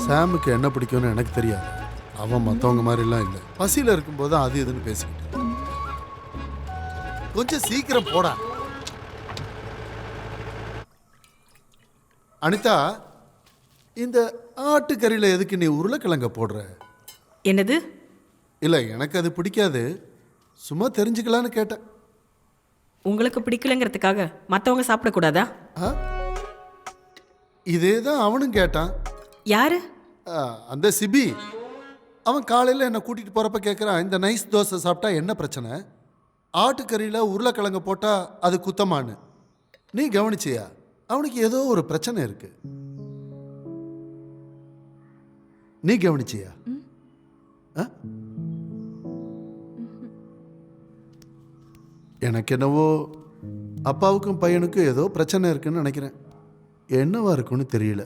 சாமுக்கு என்ன பிடிக்கும்னு எனக்கு தெரியாது. அவன் மற்றவங்க மாதிரிலாம் இல்லை. பசியில் இருக்கும்போது அது இதுன்னு பேசிக்கிட்டு. கொஞ்சம் சீக்கிரம் போடா. அனிதா, இந்த ஆட்டுக்கறியில் எதுக்கு நீ உருளைக்கிழங்க போடுற? என்னது? இல்லை, எனக்கு அது பிடிக்காது. சும்மா தெரிஞ்சுக்கலான்னு கேட்டேன். உங்களுக்கு பிடிக்கலங்கிறதுக்காக மற்றவங்க சாப்பிடக்கூடாதா? இதே தான் அவனும் கேட்டான். யாரு? அந்த சிபி. அவன் காலையில் என்னை கூட்டிகிட்டு போகிறப்ப கேட்குறான், இந்த நைஸ் தோசை சாப்பிட்டா என்ன பிரச்சனை, ஆட்டுக்கறியில் உருளைக்கிழங்கு போட்டால் அது குத்தமானு. நீ கவனிச்சியா? அவனுக்கு ஏதோ ஒரு பிரச்சனை இருக்கு. நீ கவனிச்சியா? எனக்கு என்னவோ அப்பாவுக்கும் பையனுக்கும் ஏதோ பிரச்சனை இருக்குன்னு நினைக்கிறேன். என்னவா இருக்குன்னு தெரியல.